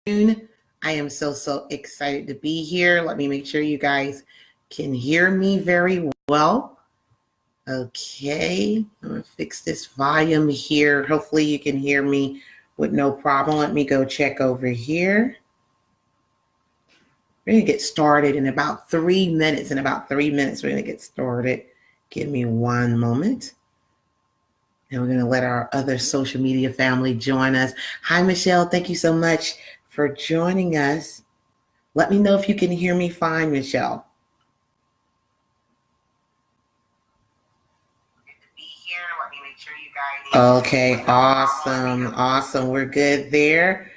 I am so excited to be here. Let me make sure you guys can hear me very well. Okay, I'm gonna fix this volume here. Hopefully you can hear me with no problem. Let me go check over here. We're gonna get started in about 3 minutes. In about 3 minutes, we're gonna get started. Give me one moment. And we're gonna let our other social media family join us. Hi, Michelle, thank you so much for joining us. Let me know if you can hear me fine, Michelle. Okay, awesome. We're good there.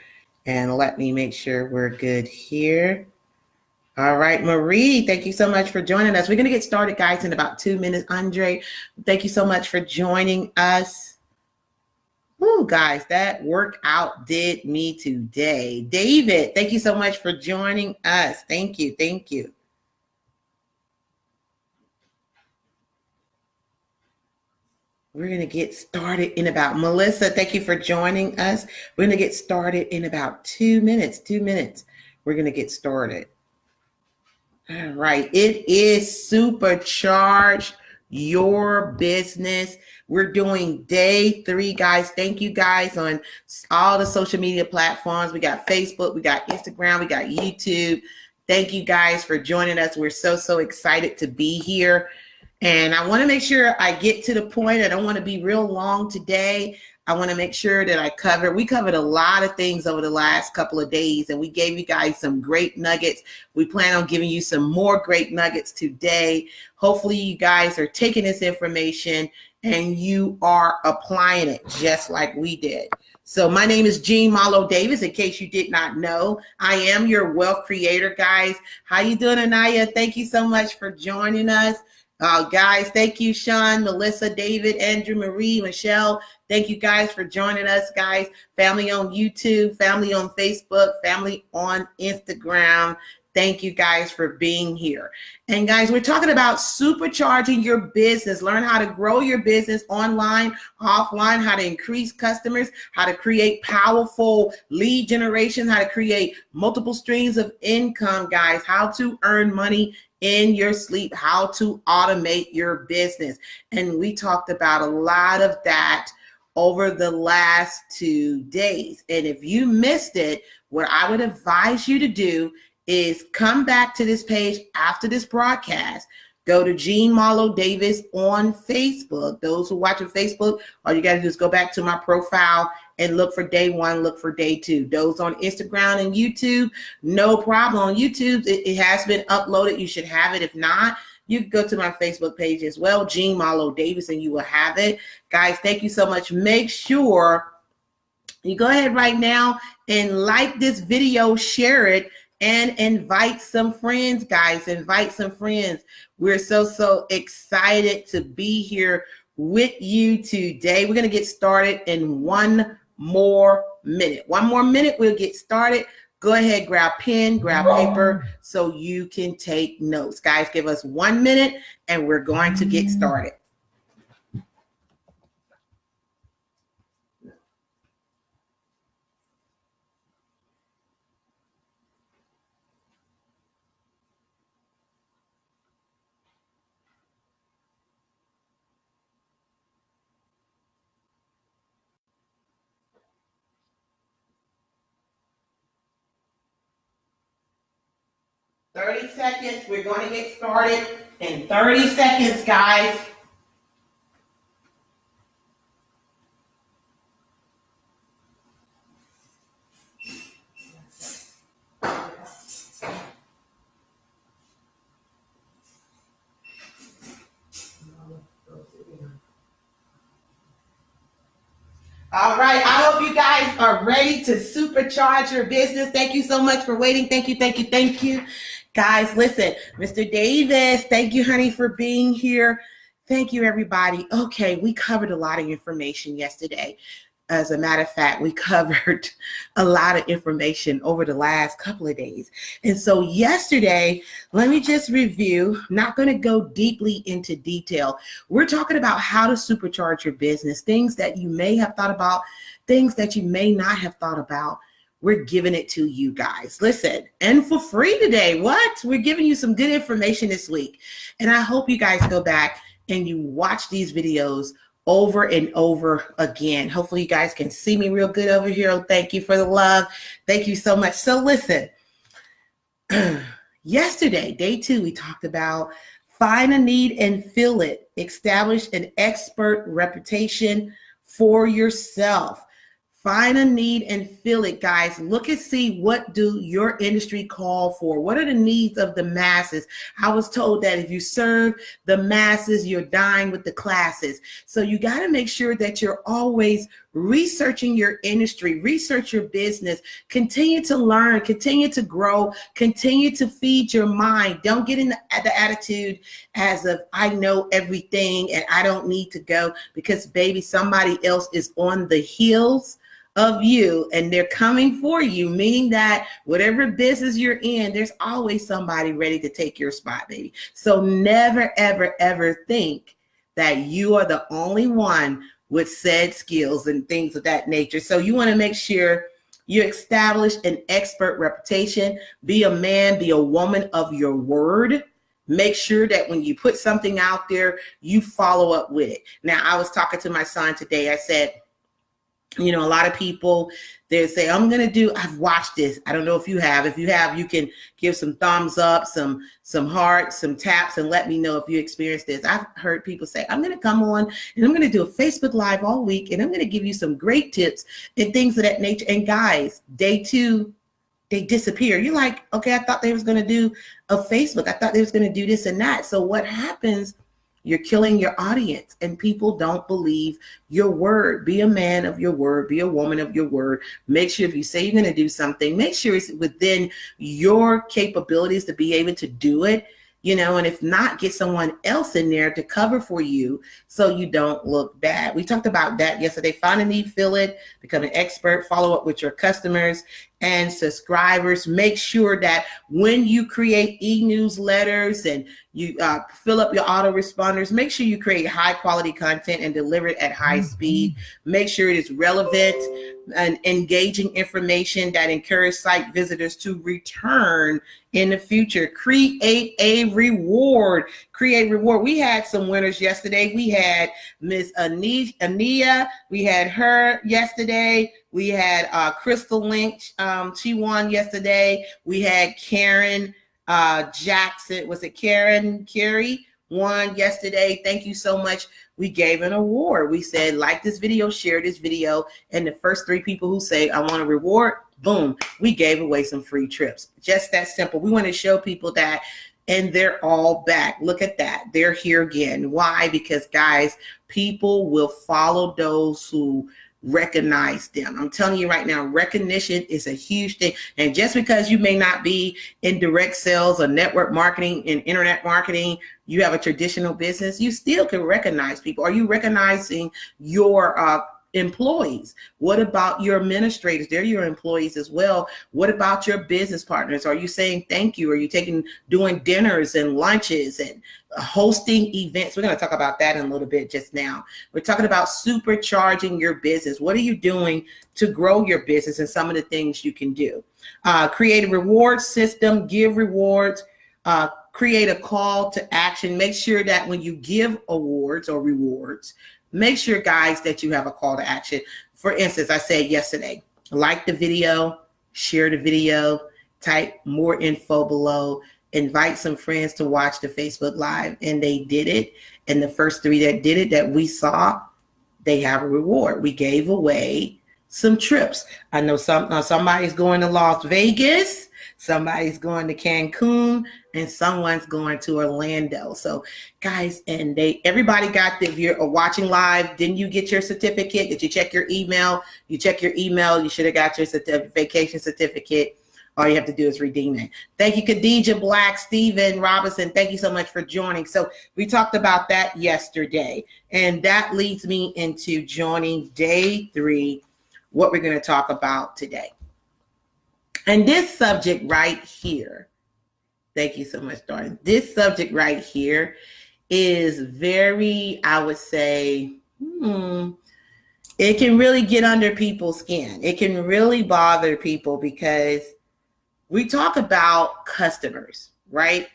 And let me make sure we're good here. All right, Marie, thank you so much for joining us. We're going to get started, guys, in about 2 minutes. Andre, thank you so much for joining us. Woo, guys, that workout did me today. David, thank you so much for joining us. Thank you. We're going to get started in about, Melissa, thank you for joining us. We're going to get started in about 2 minutes. 2 minutes. We're going to get started. All right. It is Supercharge Your Business. We're doing day 3, guys. Thank you guys on all the social media platforms. We got Facebook, we got Instagram, we got YouTube. Thank you guys for joining us. We're so excited to be here. And I want to make sure I get to the point. I don't want to be real long today. I want to make sure that we covered a lot of things over the last couple of days, and we gave you guys some great nuggets. We plan on giving you some more great nuggets today. Hopefully you guys are taking this information and you are applying it just like we did. So my name is Jean Marlo Davis, in case you did not know. I am your wealth creator, guys. How you doing, Anaya? Thank you so much for joining us. Guys, thank you, Sean, Melissa, David, Andrew, Marie, Michelle. Thank you guys for joining us, guys. Family on YouTube, family on Facebook, family on Instagram. Thank you guys for being here. And guys, we're talking about supercharging your business. Learn how to grow your business online, offline, how to increase customers, how to create powerful lead generation, how to create multiple streams of income, guys, how to earn money in your sleep, how to automate your business. And we talked about a lot of that over the last 2 days. And if you missed it, what I would advise you to do is come back to this page after this broadcast. Go to Jean Marlo Davis on Facebook. Those who watch on Facebook, all you got to do is go back to my profile and look for day 1, look for day 2. Those on Instagram and YouTube, no problem. On YouTube, it has been uploaded. You should have it. If not, you can go to my Facebook page as well, Jean Marlo Davis, and you will have it. Guys, thank you so much. Make sure you go ahead right now and like this video, share it, and invite some friends, guys. Invite some friends. We're so excited to be here with you today. We're going to get started in 1 more minute. 1 more minute, we'll get started. Go ahead, grab pen, grab paper so you can take notes. Guys, give us 1 minute and we're going to get started. 30 seconds. We're going to get started in 30 seconds, guys. All right. I hope you guys are ready to supercharge your business. Thank you so much for waiting. Thank you. Guys, listen, Mr. Davis, thank you, honey, for being here. Thank you, everybody. Okay, we covered a lot of information yesterday. As a matter of fact, we covered a lot of information over the last couple of days. And so yesterday, let me just review, not going to go deeply into detail. We're talking about how to supercharge your business, things that you may have thought about, things that you may not have thought about. we're giving it to you guys. Listen, and for free today. What? We're giving you some good information this week. And I hope you guys go back and you watch these videos over and over again. Hopefully you guys can see me real good over here. Thank you for the love. Thank you so much. So listen, yesterday, day 2, we talked about find a need and fill it. Establish an expert reputation for yourself. Find a need and fill it, guys. Look and see, what do your industry call for? What are the needs of the masses? I was told that if you serve the masses, you're dying with the classes. So you got to make sure that you're always researching your industry, research your business, continue to learn, continue to grow, continue to feed your mind. Don't get in the attitude as of I know everything and I don't need to go, because baby, somebody else is on the heels of you and they're coming for you, meaning that whatever business you're in, there's always somebody ready to take your spot, baby. So never, ever, ever think that you are the only one with said skills and things of that nature. So you want to make sure you establish an expert reputation. Be a man, be a woman of your word. Make sure that when you put something out there, you follow up with it. Now, I was talking to my son today. I said, you know, a lot of people, they say, I've watched this. I don't know if you have. If you have, you can give some thumbs up, some hearts, some taps, and let me know if you experienced this. I've heard people say, I'm going to come on and I'm going to do a Facebook Live all week and I'm going to give you some great tips and things of that nature. And guys, day 2, they disappear. You're like, okay, I thought they was going to do a Facebook. I thought they was going to do this and that. So what happens? You're killing your audience and people don't believe your word. Be a man of your word. Be a woman of your word. Make sure if you say you're going to do something, make sure it's within your capabilities to be able to do it, you know, and if not, get someone else in there to cover for you so you don't look bad. We talked about that yesterday. Find a need, fill it, become an expert, follow up with your customers and subscribers. Make sure that when you create e-newsletters and you fill up your autoresponders, make sure you create high quality content and deliver it at high speed. Make sure it is relevant and engaging information that encourage site visitors to return in the future. Create a reward. Create reward. We had some winners yesterday. We had Miss Ania. We had her yesterday. We had Crystal Lynch. She won yesterday. We had Karen Jackson. Was it Karen Carey won yesterday? Thank you so much. We gave an award. We said, like this video, share this video. And the first 3 people who say, I want a reward, boom, we gave away some free trips. Just that simple. We want to show people that, and they're all back. Look at that. They're here again. Why? Because guys, people will follow those who recognize them. I'm telling you right now, recognition is a huge thing. And just because you may not be in direct sales or network marketing and internet marketing, you have a traditional business, you still can recognize people. Are you recognizing your employees? What about your administrators? They're your employees as well. What about your business partners? Are you saying thank you? Are you doing dinners and lunches and hosting events? We're going to talk about that in a little bit just now. We're talking about supercharging your business. What are you doing to grow your business and some of the things you can do? Create a reward system, give rewards, create a call to action. Make sure that when you give awards or rewards, make sure, guys, that you have a call to action. For instance, I said yesterday, like the video, share the video, type more info below, invite some friends to watch the Facebook Live, and they did it. And the first 3 that did it that we saw, they have a reward. We gave away some trips. I know somebody's going to Las Vegas, somebody's going to Cancun, and someone's going to Orlando. So guys, and everybody got if you're watching live, didn't you get your certificate? Did you check your email? You check your email, you should have got your vacation certificate. All you have to do is redeem it. Thank you, Khadija Black, Stephen Robinson. Thank you so much for joining. So we talked about that yesterday, and that leads me into joining day 3, what we're going to talk about today. And this subject right here, thank you so much, Darren. This subject right here is very, I would say, it can really get under people's skin. It can really bother people because we talk about customers, right?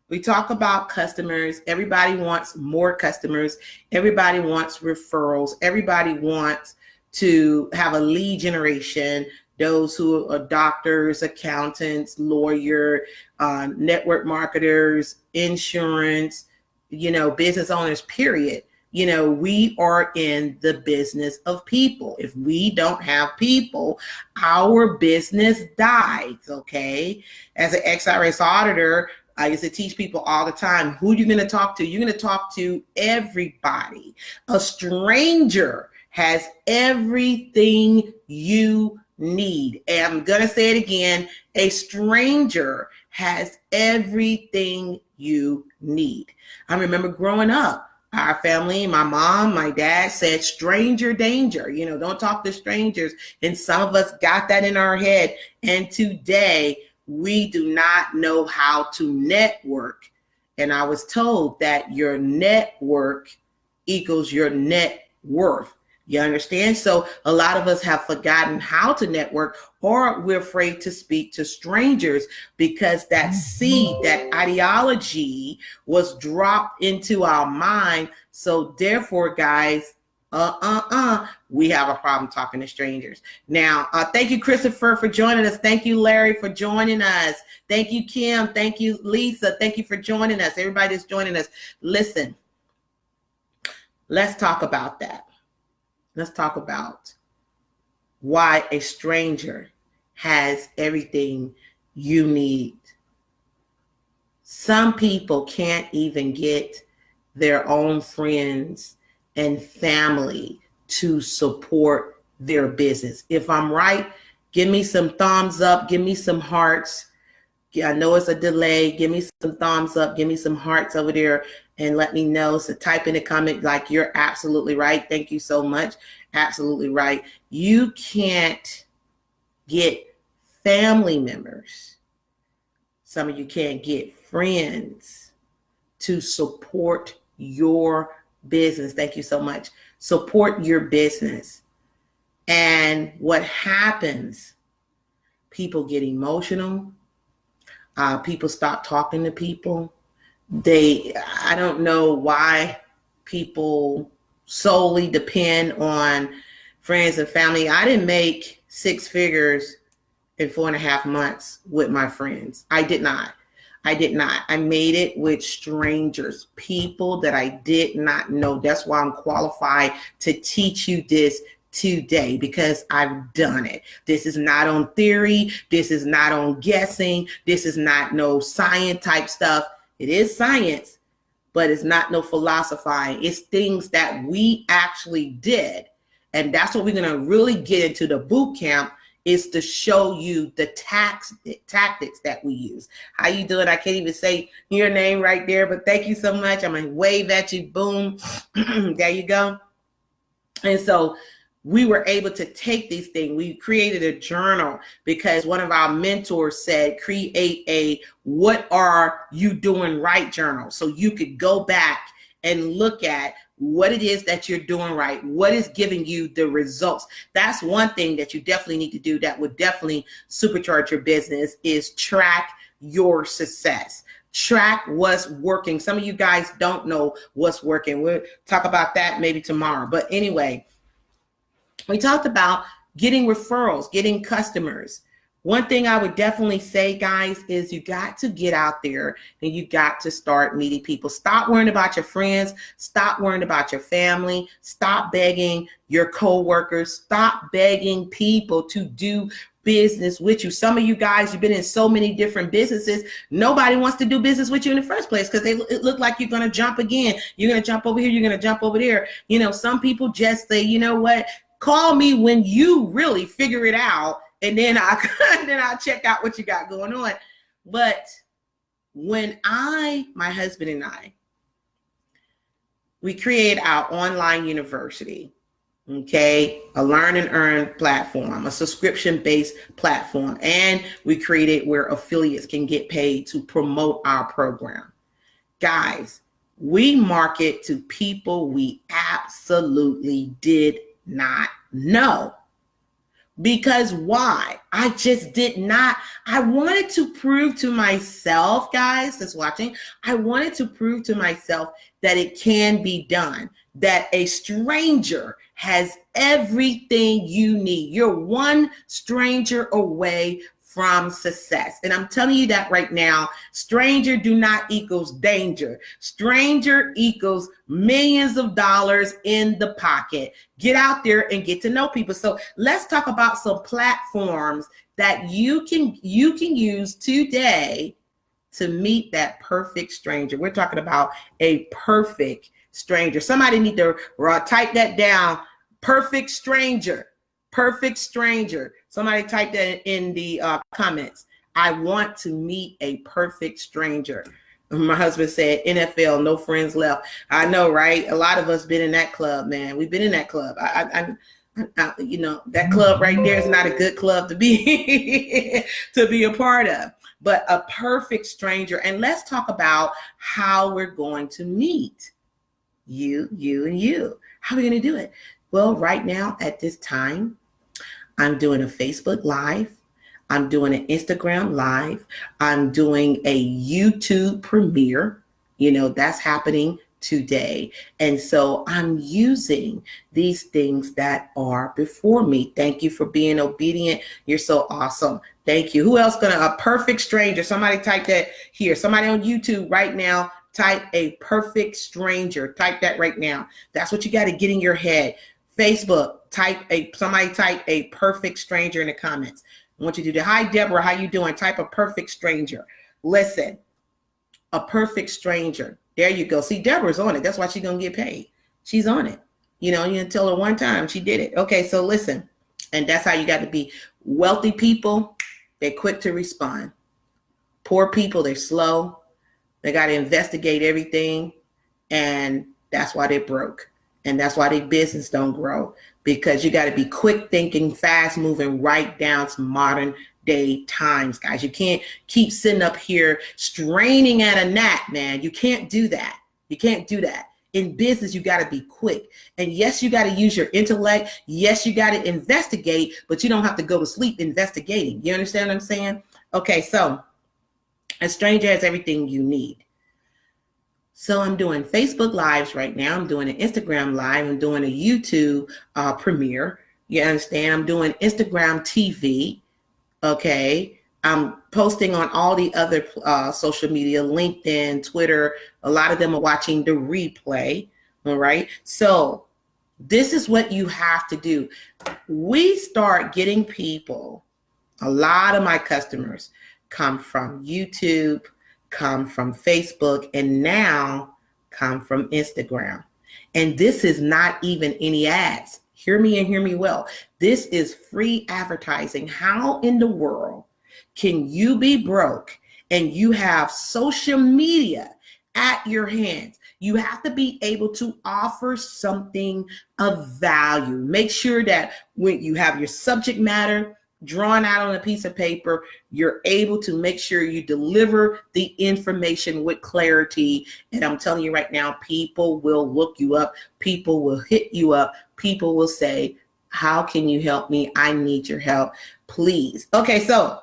We talk about customers. Everybody wants more customers. Everybody wants referrals. Everybody wants to have a lead generation. Those who are doctors, accountants, lawyer, network marketers, insurance, business owners, period. We are in the business of people. If we don't have people, our business dies, okay? As an XRS auditor, I used to teach people all the time, who are you going to talk to? You're going to talk to everybody. A stranger has everything you need. And I'm going to say it again. A stranger has everything you need. I remember growing up, our family, my mom, my dad said, stranger danger, don't talk to strangers. And some of us got that in our head. And today we do not know how to network. And I was told that your network equals your net worth. You understand? So a lot of us have forgotten how to network, or we're afraid to speak to strangers because that seed, that ideology was dropped into our mind. So therefore, guys, we have a problem talking to strangers. Now, thank you, Christopher, for joining us. Thank you, Larry, for joining us. Thank you, Kim. Thank you, Lisa. Thank you for joining us. Everybody that's joining us. Listen, let's talk about that. Let's talk about why a stranger has everything you need. Some people can't even get their own friends and family to support their business. If I'm right, give me some thumbs up, give me some hearts. I know it's a delay. Give me some thumbs up, give me some hearts over there and let me know. So type in the comment like you're absolutely right. Thank you so much. Absolutely right. You can't get family members. Some of you can't get friends to support your business. Thank you so much. Support your business. And what happens? People get emotional. People stop talking to people. I don't know why people solely depend on friends and family. I didn't make 6 figures in 4.5 months with my friends. I did not. I made it with strangers, people that I did not know. That's why I'm qualified to teach you this today, because I've done it. This is not on theory. This is not on guessing. This is not no science type stuff. It is science, but it's not no philosophizing. It's things that we actually did. And that's what we're going to really get into the boot camp, is to show you the tactics that we use. How you doing? I can't even say your name right there, but thank you so much. I'm going to wave at you. Boom. There you go. And so we were able to take these things. We created a journal because one of our mentors said, create a what are you doing right journal. So you could go back and look at what it is that you're doing right, what is giving you the results. That's one thing that you definitely need to do that would definitely supercharge your business, is track your success. Track what's working. Some of you guys don't know what's working. We'll talk about that maybe tomorrow. But anyway, we talked about getting referrals, getting customers. One thing I would definitely say, guys, is you got to get out there and you got to start meeting people. Stop worrying about your friends. Stop worrying about your family. Stop begging your coworkers. Stop begging people to do business with you. Some of you guys, you've been in so many different businesses. Nobody wants to do business with you in the first place because it look like you're going to jump again. You're going to jump over here. You're going to jump over there. Some people just say, you know what? Call me when you really figure it out. And then I'll check out what you got going on. But when my husband and I, we created our online university, okay, a learn and earn platform, a subscription-based platform. And we created where affiliates can get paid to promote our program. Guys, we market to people we absolutely did not know. Because why? I just did not. I wanted to prove to myself, guys that's watching, I wanted to prove to myself that it can be done, that a stranger has everything you need. You're one stranger away from success. And I'm telling you that right now, stranger do not equals danger. Stranger equals millions of dollars in the pocket. Get out there and get to know people. So let's talk about some platforms that you can use today to meet that perfect stranger. We're talking about a perfect stranger. Somebody need to type that down. Perfect stranger. Perfect stranger. Somebody type that in the comments. I want to meet a perfect stranger. My husband said, NFL, no friends left. I know, right? A lot of us been in that club, man. We've been in that club. I you know, that club right there is not a good club to be to be a part of. But a perfect stranger. And let's talk about how we're going to meet you, and you. How are we going to do it? Well, right now at this time, I'm doing a Facebook Live. I'm doing an Instagram Live. I'm doing a YouTube premiere. You know, that's happening today. And so I'm using these things that are before me. Thank you for being obedient. You're so awesome. Thank you. Who else a perfect stranger? Somebody type that here. Somebody on YouTube right now, type a perfect stranger. Type that right now. That's what you got to get in your head. Facebook, somebody type a perfect stranger in the comments. I want you to do that. Hi, Deborah, how you doing? Type a perfect stranger. Listen, a perfect stranger. There you go. See, Deborah's on it. That's why she's going to get paid. She's on it. You know, you can tell her one time she did it. Okay, so listen, and that's how you got to be. Wealthy people, they're quick to respond. Poor people, they're slow. They got to investigate everything, and that's why they're broke. And that's why their business don't grow, because you got to be quick thinking, fast moving, right down to modern day times, guys. You can't keep sitting up here straining at a gnat, man. You can't do that. You can't do that. In business, you got to be quick. And yes, you got to use your intellect. Yes, you got to investigate, but you don't have to go to sleep investigating. You understand what I'm saying? Okay, so a stranger has everything you need. So I'm doing Facebook Lives right now. I'm doing an Instagram Live. I'm doing a YouTube premiere. You understand? I'm doing Instagram TV. Okay. I'm posting on all the other social media, LinkedIn, Twitter. A lot of them are watching the replay. All right. So this is what you have to do. We start getting people. A lot of my customers come from YouTube, come from Facebook, and now come from Instagram. And this is not even any ads. Hear me and hear me well. This is free advertising. How in the world can you be broke and you have social media at your hands? You have to be able to offer something of value. Make sure that when you have your subject matter drawn out on a piece of paper, you're able to make sure you deliver the information with clarity. And I'm telling you right now, people will look you up. People will hit you up. People will say, how can you help me? I need your help, please. Okay, so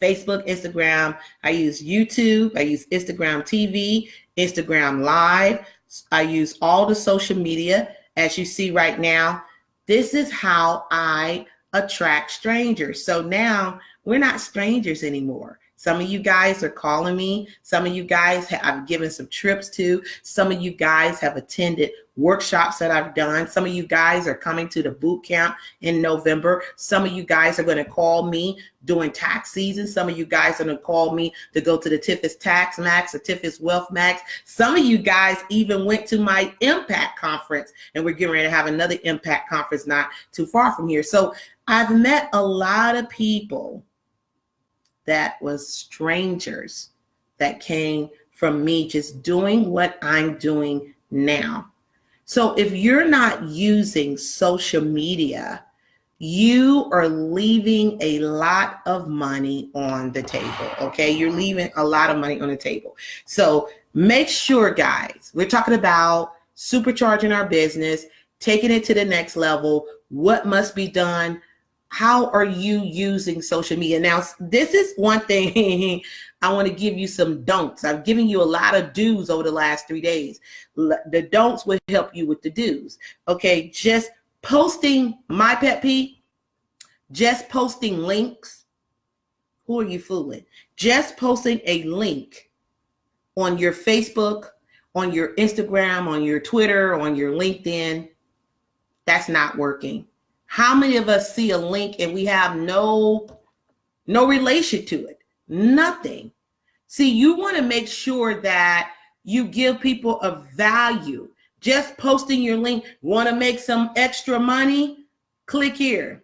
Facebook, Instagram, I use YouTube, I use Instagram TV, Instagram Live. I use all the social media. As you see right now, this is how I attract strangers. So now we're not strangers anymore. Some of you guys are calling me. Some of you guys I've given some trips to. Some of you guys have attended workshops that I've done. Some of you guys are coming to the boot camp in November. Some of you guys are going to call me during tax season. Some of you guys are going to call me to go to the Tiffis Tax Max or Tiffis Wealth Max. Some of you guys even went to my Impact Conference, and we're getting ready to have another Impact Conference not too far from here. So I've met a lot of people that was strangers that came from me just doing what I'm doing now. So if you're not using social media, you are leaving a lot of money on the table, okay? You're leaving a lot of money on the table. So make sure, guys, we're talking about supercharging our business, taking it to the next level. What must be done? How are you using social media? Now, this is one thing I want to give you some don'ts. I've given you a lot of do's over the last 3 days. The don'ts will help you with the do's. Okay, just posting, my pet peeve, just posting links. Who are you fooling? Just posting a link on your Facebook, on your Instagram, on your Twitter, on your LinkedIn. That's not working. How many of us see a link and we have no relation to it? Nothing. See, you want to make sure that you give people a value. Just posting your link, want to make some extra money? Click here.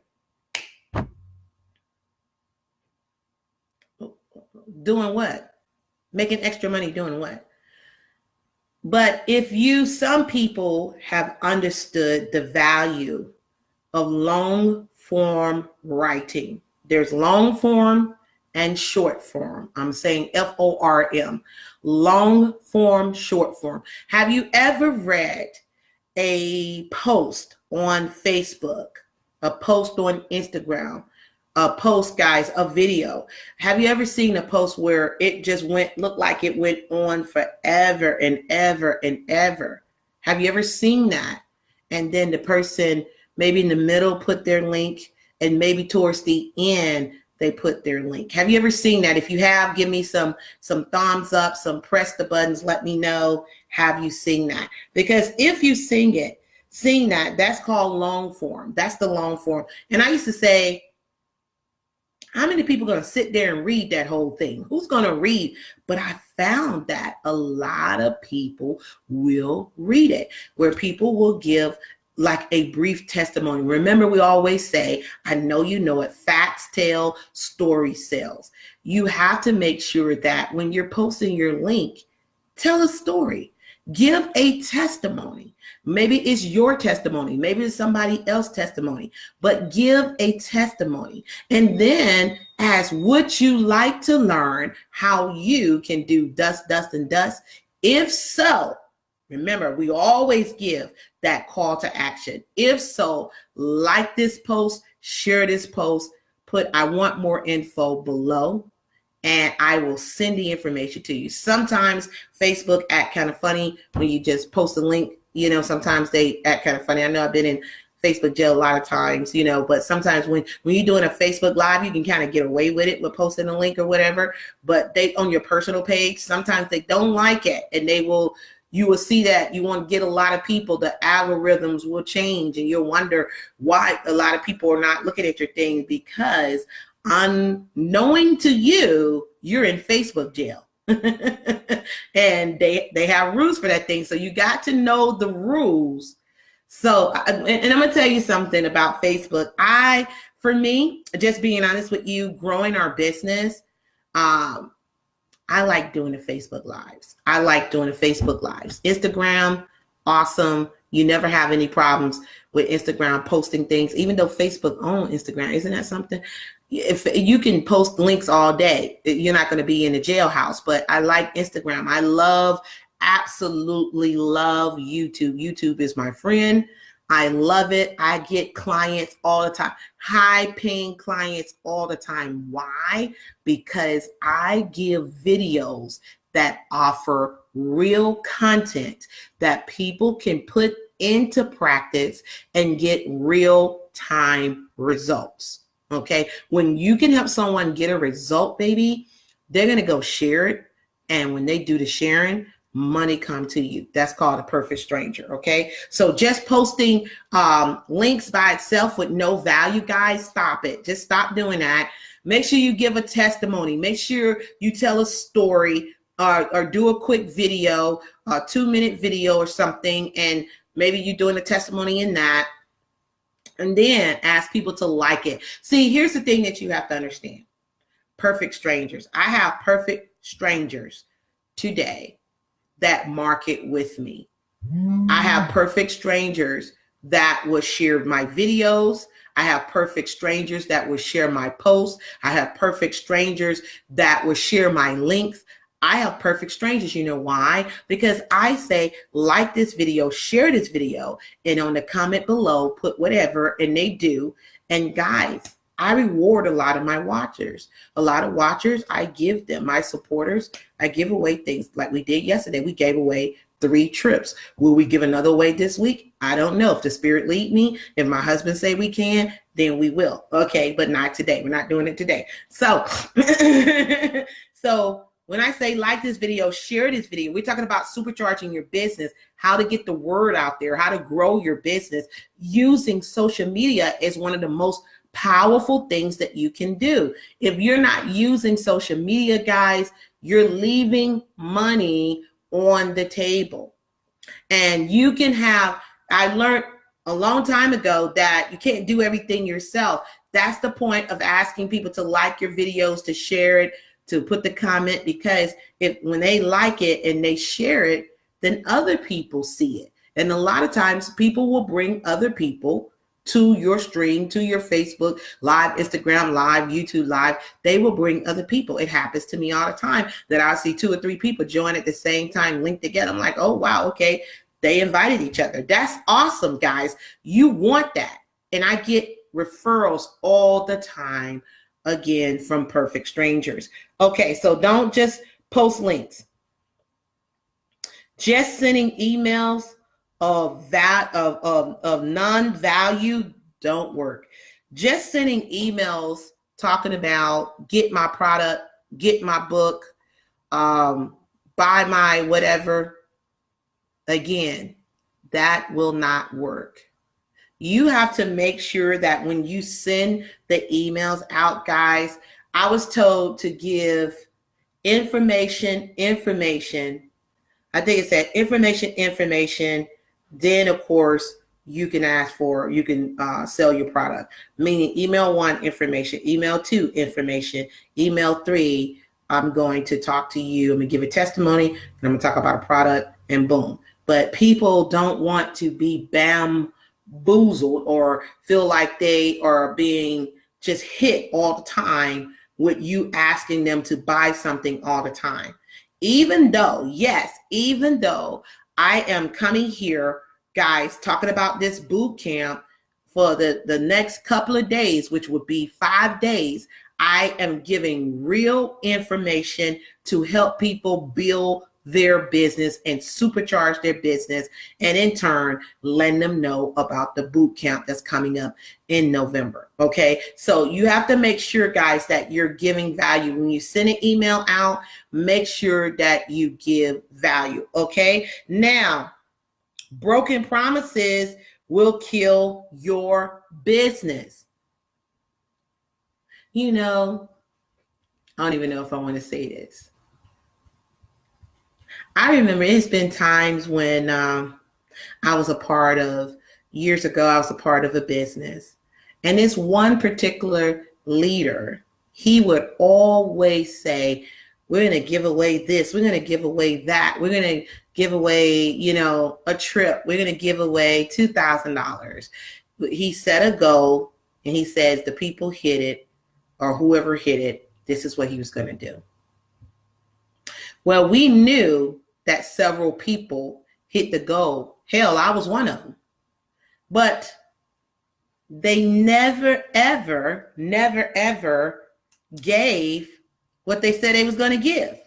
Doing what? Making extra money doing what? But some people have understood the value of long form writing. There's long form and short form. I'm saying FORM, long form, short form. Have you ever read a post on Facebook, a post on Instagram, a post, guys, a video? Have you ever seen a post where it just looked like it went on forever and ever and ever? Have you ever seen that? And then the person maybe in the middle put their link, and maybe towards the end they put their link. Have you ever seen that? If you have, give me some thumbs up, some press the buttons, let me know. Have you seen that? Because if you seen that, that's called long form. That's the long form. And I used to say, how many people are going to sit there and read that whole thing? Who's going to read? But I found that a lot of people will read it, where people will give like a brief testimony. Remember, we always say, I know you know it, facts tell, story sells. You have to make sure that when you're posting your link, tell a story. Give a testimony. Maybe it's your testimony. Maybe it's somebody else's testimony, but give a testimony. And then ask, would you like to learn how you can do dust, dust, and dust? If so, remember, we always give that call to action. If so, like this post, share this post, put I want more info below, and I will send the information to you. Sometimes Facebook act kind of funny when you just post a link. Sometimes they act kind of funny. I know I've been in Facebook jail a lot of times, but sometimes when you're doing a Facebook Live, you can kind of get away with it with posting a link or whatever. But they on your personal page, sometimes they don't like it, and you will see that you want to get a lot of people, the algorithms will change, and you'll wonder why a lot of people are not looking at your thing, because unknowing to you, you're in Facebook jail. And they have rules for that thing. So you got to know the rules. So, and I'm going to tell you something about Facebook. For me, just being honest with you, growing our business, I like doing the Facebook Lives. Instagram, awesome. You never have any problems with Instagram posting things, even though Facebook owns Instagram. Isn't that something? If you can post links all day, you're not going to be in the jailhouse. But I like Instagram. Absolutely love YouTube. YouTube is my friend. I love it. I get clients all the time, high paying clients all the time. Why? Because I give videos that offer real content that people can put into practice and get real time results. Okay. When you can help someone get a result, baby, they're going to go share it. And when they do the sharing, money come to you. That's called a perfect stranger. Okay. So just posting links by itself with no value, guys, stop it. Just stop doing that. Make sure you give a testimony. Make sure you tell a story or do a quick video, a 2-minute video or something. And maybe you're doing a testimony in that. And then ask people to like it. See, here's the thing that you have to understand. Perfect strangers. I have perfect strangers today that market with me. I have perfect strangers that will share my videos. I have perfect strangers that will share my posts. I have perfect strangers that will share my links. I have perfect strangers. You know why? Because I say, like this video, share this video, and on the comment below, put whatever, and they do. And guys, I reward a lot of my watchers. A lot of watchers, I give them, my supporters, I give away things like we did yesterday. We gave away 3 trips. Will we give another away this week? I don't know. If the spirit lead me, if my husband say we can, then we will. Okay, but not today. We're not doing it today. So, so when I say like this video, share this video, we're talking about supercharging your business, how to get the word out there, how to grow your business. Using social media is one of the most powerful things that you can do. If you're not using social media, guys, you're leaving money on the table. And you can have, I learned a long time ago that you can't do everything yourself. That's the point of asking people to like your videos, to share it, to put the comment, because when they like it and they share it, then other people see it. And a lot of times people will bring other people to your stream, to your Facebook Live, Instagram Live, YouTube Live. They will bring other people. It happens to me all the time that I'll see 2 or 3 people join at the same time, linked together. I'm like, oh, wow, okay. They invited each other. That's awesome, guys. You want that. And I get referrals all the time, again, from perfect strangers. Okay, so don't just post links. Just sending emails of non-value don't work. Just sending emails talking about get my product, get my book, buy my whatever, again, that will not work. You have to make sure that when you send the emails out, guys, I was told to give information. I think it said information. Then, of course, you can sell your product. Meaning email 1, information. Email 2, information. Email 3, I'm going to talk to you. I'm going to give a testimony, and I'm going to talk about a product, and boom. But people don't want to be bamboozled or feel like they are being just hit all the time with you asking them to buy something all the time. Even though I am coming here, guys, talking about this boot camp for the next couple of days, which would be 5 days, I am giving real information to help people build their business and supercharge their business, and in turn letting them know about the boot camp that's coming up in November. Okay, so you have to make sure, guys, that you're giving value. When you send an email out, make sure that you give value. Okay, now broken promises will kill your business. You know, I don't even know if I want to say this. I remember it's been times when years ago, I was a part of a business. And this one particular leader, he would always say, we're going to give away this. We're going to give away that. We're going to give away, a trip. We're going to give away $2,000. He set a goal and he says the people hit it, or whoever hit it, this is what he was going to do. Well, we knew that several people hit the goal. Hell, I was one of them. But they never, ever gave what they said they was going to give.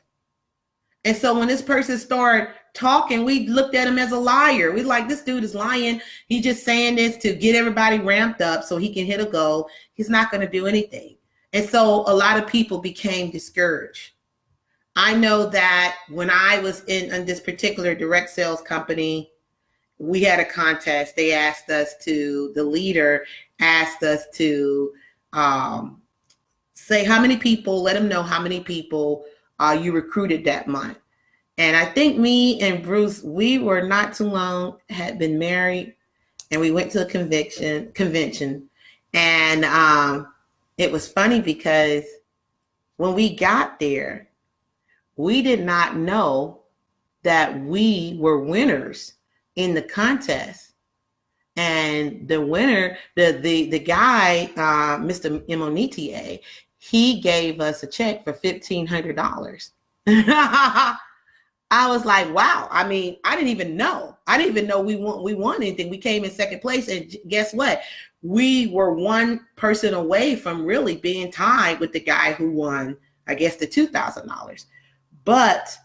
And so when this person started talking, we looked at him as a liar. We like, this dude is lying. He's just saying this to get everybody ramped up so he can hit a goal. He's not going to do anything. And so a lot of people became discouraged. I know that when I was in this particular direct sales company, we had a contest. They asked us the leader asked us to say how many people, let them know how many people you recruited that month. And I think me and Bruce, we were not too long, had been married, and we went to a convention. And it was funny because when we got there, we did not know that we were winners in the contest. And the winner, the guy, Mr. Monetier, he gave us a check for $1,500. I was like, wow. I mean, I didn't even know. I didn't even know we won anything. We came in second place. And guess what? We were one person away from really being tied with the guy who won, I guess, the $2,000. But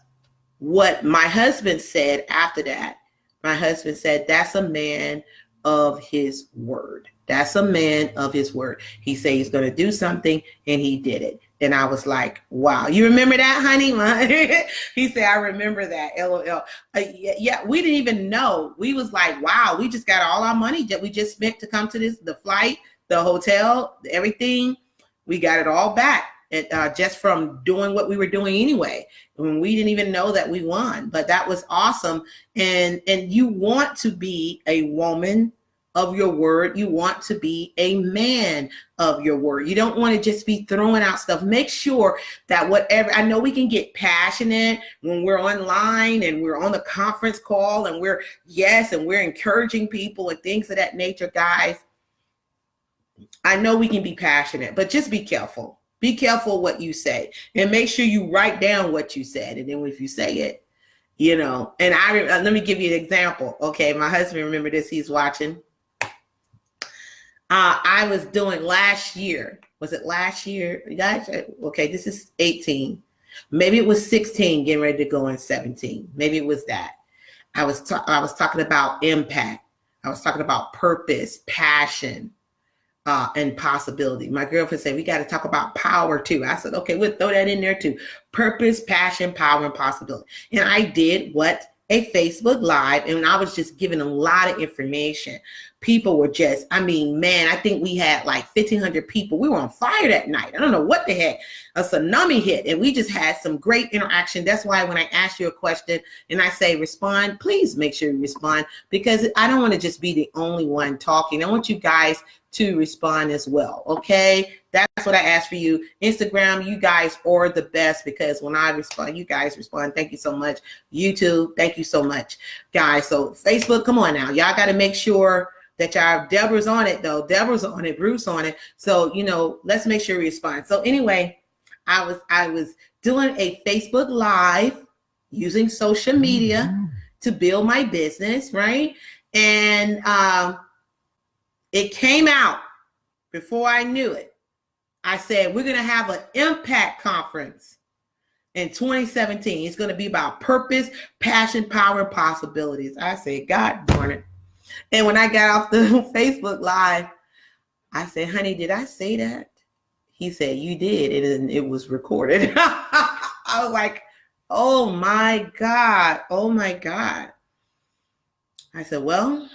what my husband said after that, my husband said, that's a man of his word. That's a man of his word. He said he's going to do something, and he did it. And I was like, wow, you remember that, honey? He said, I remember that, LOL. Yeah, we didn't even know. We was like, wow, we just got all our money that we just spent to come to this, the flight, the hotel, everything. We got it all back. Just from doing what we were doing anyway. When we didn't even know that we won. But that was awesome. And you want to be a woman of your word. You want to be a man of your word. You don't want to just be throwing out stuff. Make sure that whatever, I know we can get passionate when we're online and we're on the conference call and we're encouraging people and things of that nature, guys. I know we can be passionate, but just be careful. Be careful what you say, and make sure you write down what you said. And then if you say it, and let me give you an example. Okay. My husband, remember this, he's watching. I was doing last year. Was it last year? Okay. This is 18. Maybe it was 16, getting ready to go in 17. Maybe it was that. I was talking about impact. I was talking about purpose, passion, and possibility. My girlfriend said, we got to talk about power too. I said, okay, we'll throw that in there too. Purpose, passion, power, and possibility. And I did a Facebook Live, and I was just giving a lot of information. People were just, I think we had like 1,500 people. We were on fire that night. I don't know what the heck. A tsunami hit, and we just had some great interaction. That's why when I ask you a question and I say respond, please make sure you respond, because I don't want to just be the only one talking. I want you guys to respond as well. Okay. That's what I ask for you. Instagram, you guys are the best, because when I respond, you guys respond. Thank you so much. YouTube, thank you so much, guys. So Facebook, come on now. Y'all got to make sure that y'all, Deborah's on it though. Deborah's on it, Bruce on it. So, let's make sure we respond. So anyway, I was doing a Facebook Live using social media to build my business, right? And, it came out before I knew it. I said, we're going to have an impact conference in 2017. It's going to be about purpose, passion, power, and possibilities. I said, God darn it. And when I got off the Facebook Live, I said, honey, did I say that? He said, you did. And it was recorded. I was like, oh my God. Oh my God. I said, well,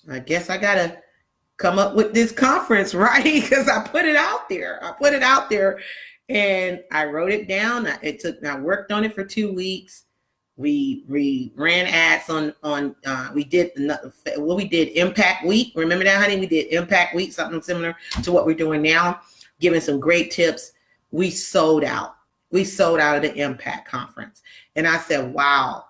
I guess I got to come up with this conference, right? Because I put it out there. And I wrote it down. I worked on it for 2 weeks. We ran ads we did Impact Week. Remember that, honey? We did Impact Week, something similar to what we're doing now, giving some great tips. We sold out. We sold out of the Impact Conference. And I said, wow,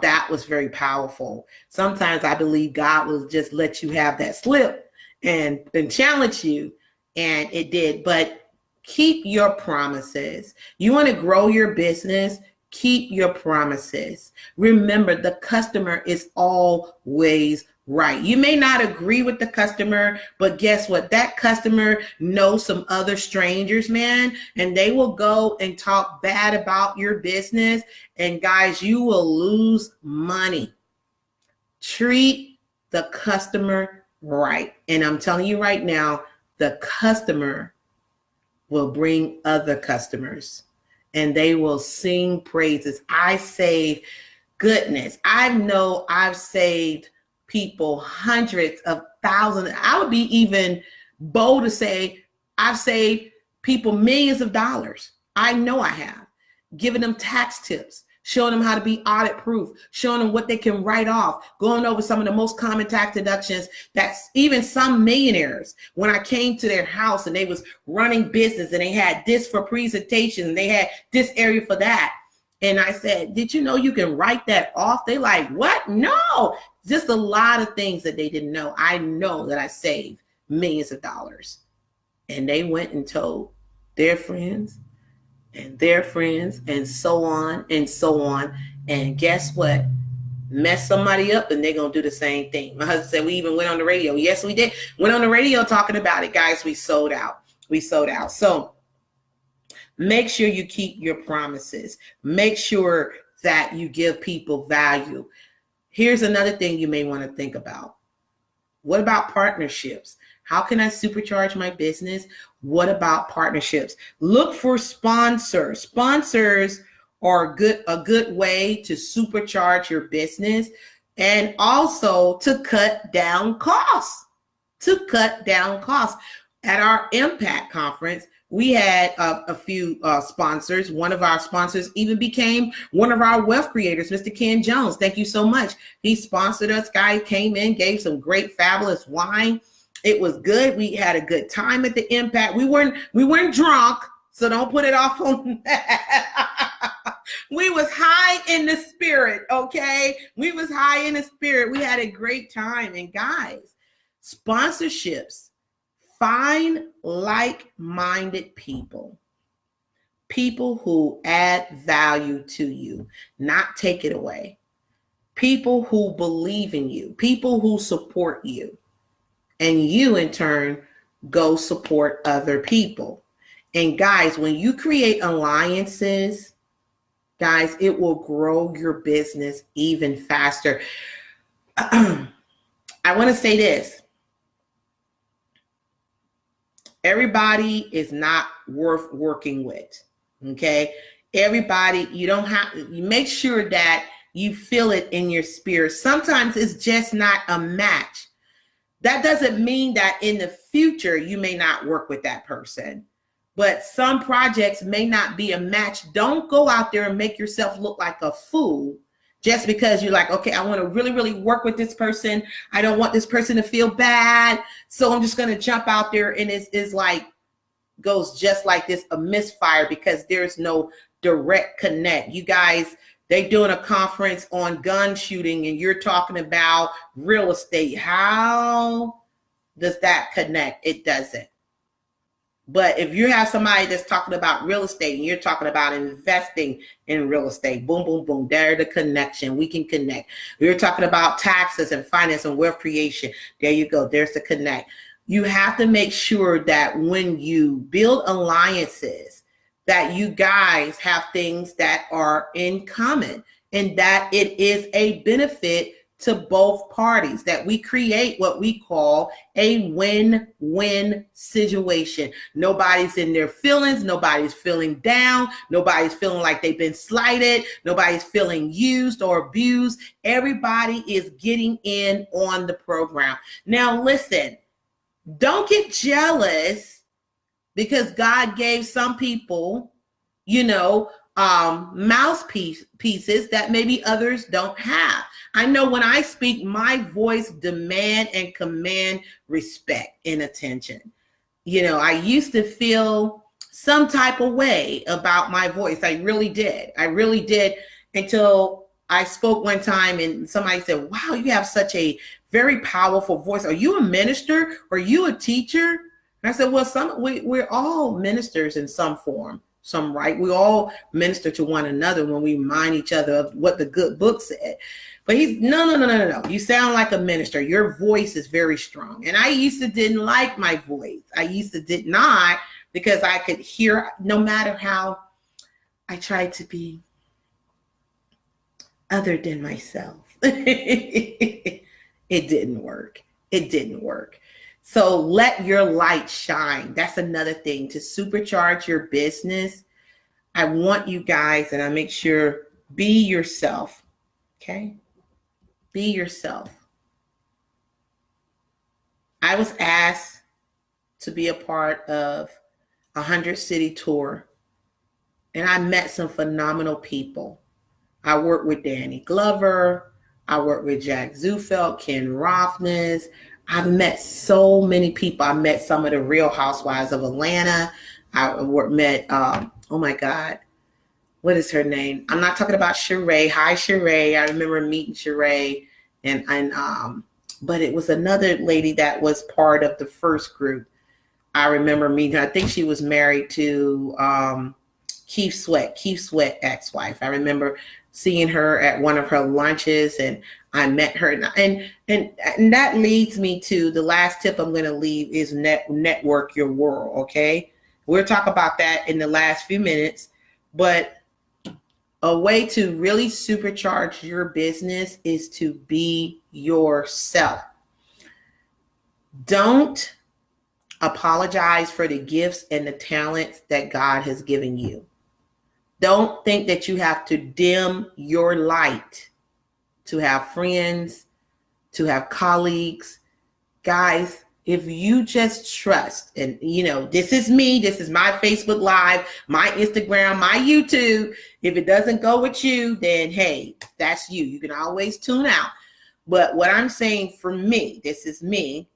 that was very powerful. Sometimes I believe God will just let you have that slip and challenge you. And it did. But keep your promises. You want to grow your business? Keep your promises. Remember, the customer is always right. You may not agree with the customer, but guess what? That customer knows some other strangers, man, and they will go and talk bad about your business. And guys, you will lose money. Treat the customer right. And I'm telling you right now, the customer will bring other customers, and they will sing praises. I saved I've saved people hundreds of thousands. I would be even bold to say I've saved people millions of dollars. I know I have. Giving them tax tips, showing them how to be audit proof, showing them what they can write off, going over some of the most common tax deductions. That's even some millionaires, when I came to their house and they was running business and they had this for presentation and they had this area for that. And I said, did you know you can write that off? They like, what? No, just a lot of things that they didn't know. I know that I saved millions of dollars. And they went and told their friends and their friends, and so on and so on. And guess what? Mess somebody up and they're going to do the same thing. My husband said we even went on the radio. Yes, we did. Went on the radio talking about it. Guys, we sold out. We sold out. So make sure you keep your promises. Make sure that you give people value. Here's another thing you may want to think about. What about partnerships? How can I supercharge my business? What about partnerships? Look for sponsors. Sponsors are a good way to supercharge your business and also to cut down costs. At our Impact Conference, we had a few sponsors. One of our sponsors even became one of our wealth creators, Mr. Ken Jones. Thank you so much. He sponsored us. Guy came in, gave some great, fabulous wine. It was good. We had a good time at the Impact. We weren't drunk, so don't put it off on that. We was high in the spirit, okay? We was high in the spirit. We had a great time. And guys, sponsorships. Find like-minded people who add value to you, not take it away. People who believe in you, people who support you, and you in turn go support other people. And guys, when you create alliances, guys, it will grow your business even faster. I want to say this. Everybody is not worth working with, okay? Everybody, you make sure that you feel it in your spirit. Sometimes it's just not a match. That doesn't mean that in the future you may not work with that person, but some projects may not be a match. Don't go out there and make yourself look like a fool just because you're like, okay, I want to really, really work with this person. I don't want this person to feel bad. So I'm just going to jump out there, and it's like, goes just like this, a misfire, because there's no direct connect. You guys, they doing a conference on gun shooting and you're talking about real estate. How does that connect? It doesn't. But if you have somebody that's talking about real estate and you're talking about investing in real estate, boom, boom, boom, there's the connection. We can connect. We're talking about taxes and finance and wealth creation. There you go. There's the connect. You have to make sure that when you build alliances, that you guys have things that are in common and that it is a benefit to both parties, that we create what we call a win-win situation. Nobody's in their feelings. Nobody's feeling down. Nobody's feeling like they've been slighted. Nobody's feeling used or abused. Everybody is getting in on the program. Now, listen, don't get jealous because God gave some people, mouthpieces that maybe others don't have. I know when I speak, my voice demand and command respect and attention. I used to feel some type of way about my voice. I really did until I spoke one time and somebody said, wow, you have such a very powerful voice. Are you a minister? Are you a teacher? And I said, well, we're all ministers in some form. Some, right? We all minister to one another when we remind each other of what the good book said. But he's, no. You sound like a minister. Your voice is very strong. And I used to didn't like my voice. I used to did not, because I could hear, no matter how I tried to be other than myself. It didn't work. So let your light shine. That's another thing to supercharge your business. I want you guys, and I make sure, be yourself. Okay? Be yourself. I was asked to be a part of a 100-city tour, and I met some phenomenal people. I worked with Danny Glover. I worked with Jack Zufeld, Ken Rothness. I've met so many people. I met some of the Real Housewives of Atlanta. I met, oh my God, what is her name? I'm not talking about Sheree. Hi, Sheree. I remember meeting Sheree, but it was another lady that was part of the first group. I remember meeting her. I think she was married to Keith Sweat ex-wife. I remember seeing her at one of her lunches, and I met her, and that leads me to the last tip I'm going to leave is network your world. Okay, we'll talk about that in the last few minutes, but a way to really supercharge your business is to be yourself. Don't apologize for the gifts and the talents that God has given you. Don't think that you have to dim your light to have friends, to have colleagues. Guys, if you just trust, and this is me, this is my Facebook Live, my Instagram, my YouTube. If it doesn't go with you, then hey, that's you. You can always tune out. But what I'm saying for me, this is me.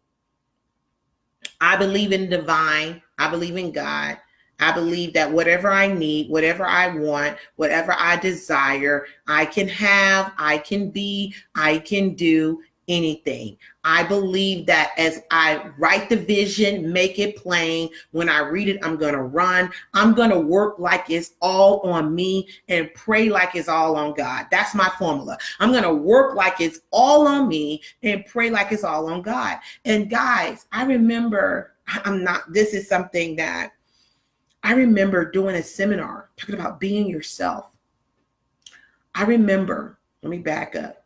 I believe in divine. I believe in God. I believe that whatever I need, whatever I want, whatever I desire, I can have, I can be, I can do anything. I believe that as I write the vision, make it plain, when I read it, I'm going to run. I'm going to work like it's all on me and pray like it's all on God. That's my formula. I'm going to work like it's all on me and pray like it's all on God. And guys, I remember, this is something that I remember doing a seminar talking about being yourself. I remember, let me back up.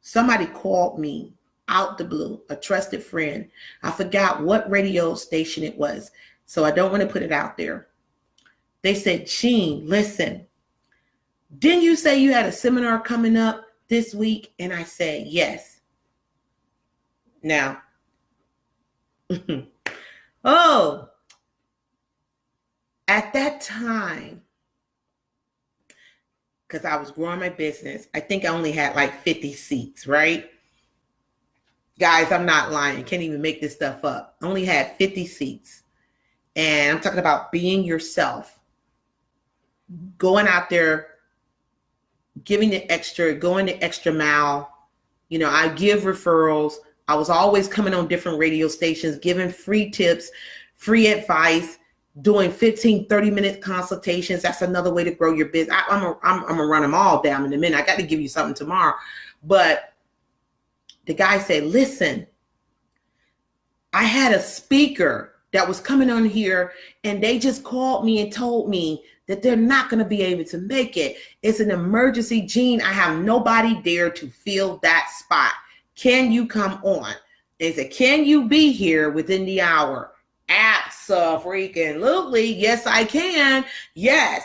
Somebody called me out the blue, a trusted friend. I forgot what radio station it was, so I don't want to put it out there. They said, Jean, listen, didn't you say you had a seminar coming up this week? And I said, yes. Now, at that time, because I was growing my business, I think I only had like 50 seats, right? Guys, I'm not lying. Can't even make this stuff up. I only had 50 seats. And I'm talking about being yourself. Going out there, going the extra mile. I give referrals. I was always coming on different radio stations, giving free tips, free advice, doing 15, 30-minute consultations. That's another way to grow your business. I'm gonna run them all down in a minute. I got to give you something tomorrow. But the guy said, listen, I had a speaker that was coming on here, and they just called me and told me that they're not going to be able to make it. It's an emergency, Jean. I have nobody there to fill that spot. Can you come on? They said, can you be here within the hour? Abso-freaking-lutely. Yes, I can. Yes.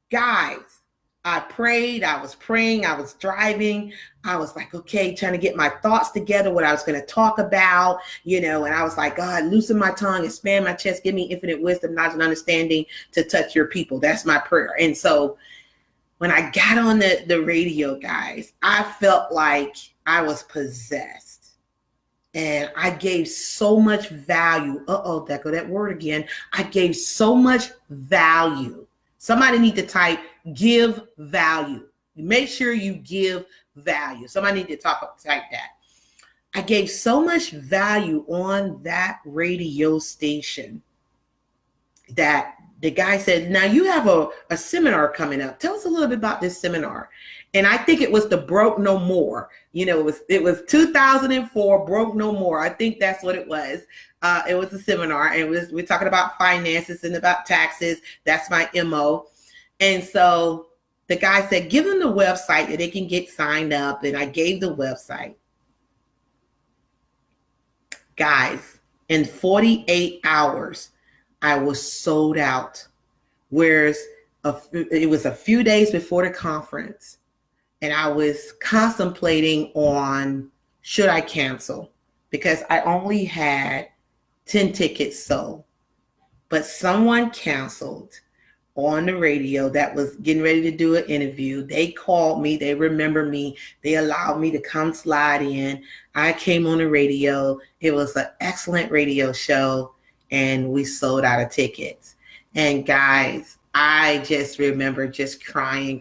Guys, I prayed. I was praying. I was driving. I was like, okay, trying to get my thoughts together, what I was going to talk about, and I was like, God, loosen my tongue, expand my chest, give me infinite wisdom, knowledge, and understanding to touch your people. That's my prayer. And so when I got on the radio, guys, I felt like I was possessed. And I gave so much value. There go that word again. I gave so much value. Somebody need to type give value. Make sure you give value. Somebody need to type that. I gave so much value on that radio station that the guy said, now you have a seminar coming up. Tell us a little bit about this seminar. And I think it was the Broke No More. It was 2004, Broke No More. I think that's what it was. It was a seminar, and we're talking about finances and about taxes. That's my MO. And so the guy said, give them the website that they can get signed up. And I gave the website. Guys, in 48 hours, I was sold out. Whereas it was a few days before the conference, and I was contemplating on, should I cancel? Because I only had 10 tickets sold. But someone canceled on the radio that was getting ready to do an interview. They called me. They remember me. They allowed me to come slide in. I came on the radio. It was an excellent radio show, and we sold out of tickets. And guys, I just remember just crying.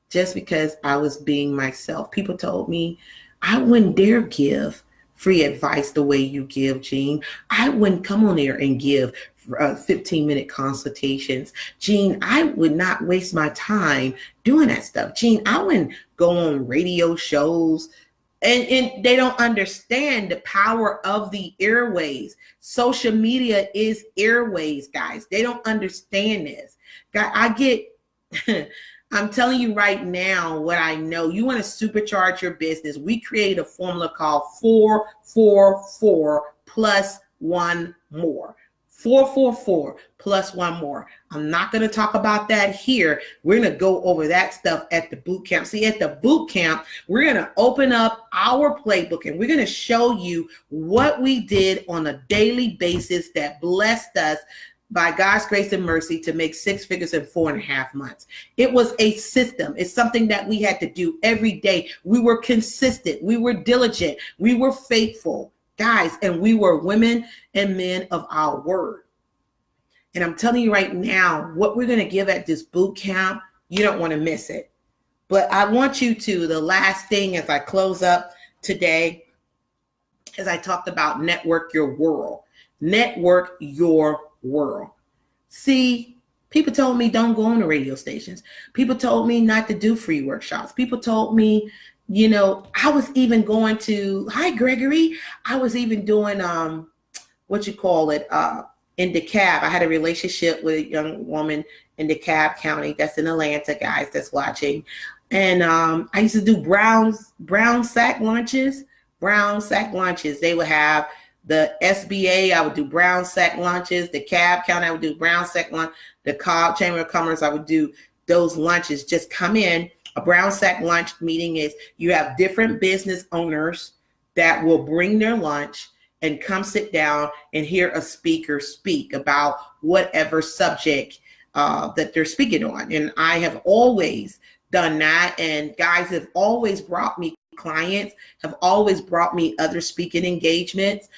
Just because I was being myself. People told me I wouldn't dare give free advice the way you give, Jean. I wouldn't come on there and give 15-minute consultations. Gene, I would not waste my time doing that stuff. Gene, I wouldn't go on radio shows. And they don't understand the power of the airways. Social media is airways, guys. They don't understand this. I'm telling you right now what I know. You want to supercharge your business. We create a formula called 444 plus one more. 444 plus one more. I'm not going to talk about that here. We're going to go over that stuff at the boot camp. See, at the boot camp, we're going to open up our playbook and we're going to show you what we did on a daily basis that blessed us by God's grace and mercy to make 6 figures in 4.5 months. It was a system. It's something that we had to do every day. We were consistent. We were diligent. We were faithful. Guys, and we were women and men of our word. And I'm telling you right now, what we're going to give at this boot camp, you don't want to miss it. But I want you to, the last thing as I close up today, as I talked about network your world. Network your world. See, people told me don't go on the radio stations. People told me not to do free workshops. People told me, you know, I was even going to, hi, Gregory. I was even doing, in DeKalb. I had a relationship with a young woman in DeKalb County. That's in Atlanta, guys, that's watching. And I used to do brown sack lunches. They would have the SBA, I would do brown sack lunches. The DeKalb County, I would do brown sack lunch. The Cobb Chamber of Commerce, I would do those lunches. Just come in. A brown sack lunch meeting is you have different business owners that will bring their lunch and come sit down and hear a speaker speak about whatever subject that they're speaking on. And I have always done that. And guys have always brought me clients, have always brought me other speaking engagements,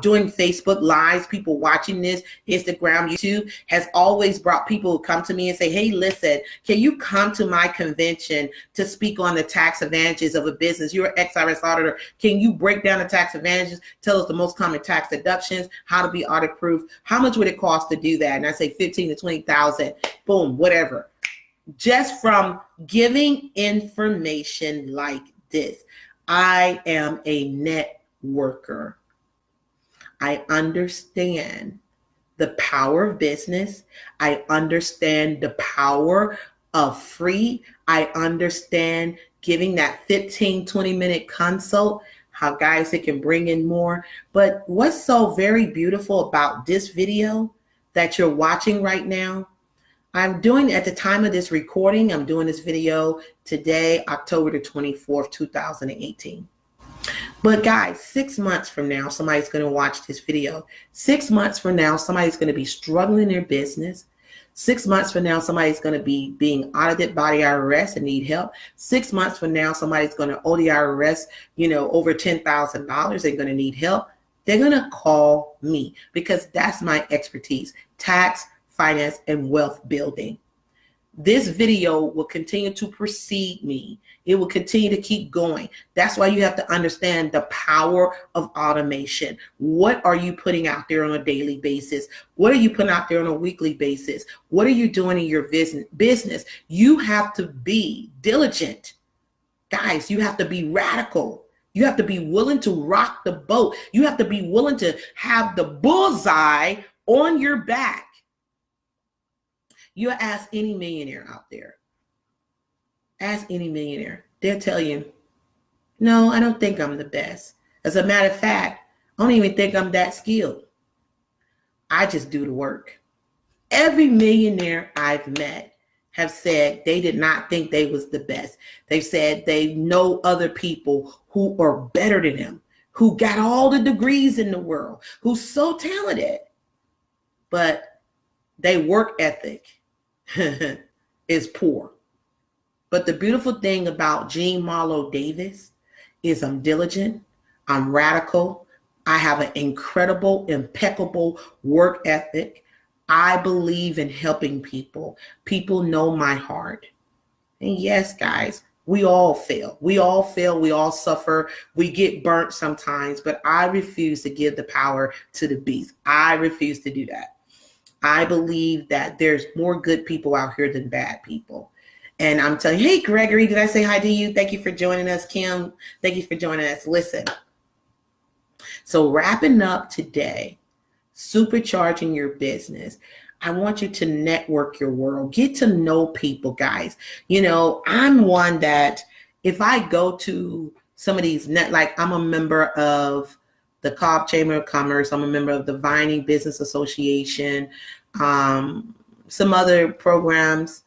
doing Facebook Lives, people watching this, Instagram, YouTube, has always brought people who come to me and say, hey, listen, can you come to my convention to speak on the tax advantages of a business? You're an ex-IRS auditor. Can you break down the tax advantages? Tell us the most common tax deductions, how to be audit proof. How much would it cost to do that? And I say 15 to 20,000, boom, whatever. Just from giving information like this. I am a networker. I understand the power of business. I understand the power of free. I understand giving that 15, 20-minute consult, how guys, it can bring in more. But what's so very beautiful about this video that you're watching right now, I'm doing, at the time of this recording, I'm doing this video today, October the 24th, 2018. But guys, 6 months from now, somebody's going to watch this video. 6 months from now, somebody's going to be struggling in their business. 6 months from now, somebody's going to be being audited by the IRS and need help. 6 months from now, somebody's going to owe the IRS, over $10,000. They're going to need help. They're going to call me because that's my expertise, tax, finance, and wealth building. This video will continue to precede me. It will continue to keep going. That's why you have to understand the power of automation. What are you putting out there on a daily basis? What are you putting out there on a weekly basis? What are you doing in your business? You have to be diligent. Guys, you have to be radical. You have to be willing to rock the boat. You have to be willing to have the bullseye on your back. You ask any millionaire out there. Ask any millionaire. They'll tell you, no, I don't think I'm the best. As a matter of fact, I don't even think I'm that skilled. I just do the work. Every millionaire I've met have said they did not think they was the best. They've said they know other people who are better than them, who got all the degrees in the world, who's so talented, but their work ethic is poor. But the beautiful thing about Jean Marlo Davis is I'm diligent, I'm radical, I have an incredible, impeccable work ethic. I believe in helping people. People know my heart. And yes, guys, we all fail. We all fail. We all suffer. We get burnt sometimes, but I refuse to give the power to the beast. I refuse to do that. I believe that there's more good people out here than bad people. And I'm telling you, hey, Gregory, did I say hi to you? Thank you for joining us. Kim, thank you for joining us. Listen, so wrapping up today, supercharging your business. I want you to network your world, get to know people, guys. You know, I'm one that if I go to some of these like I'm a member of the Cobb Chamber of Commerce, I'm a member of the Vining Business Association, some other programs.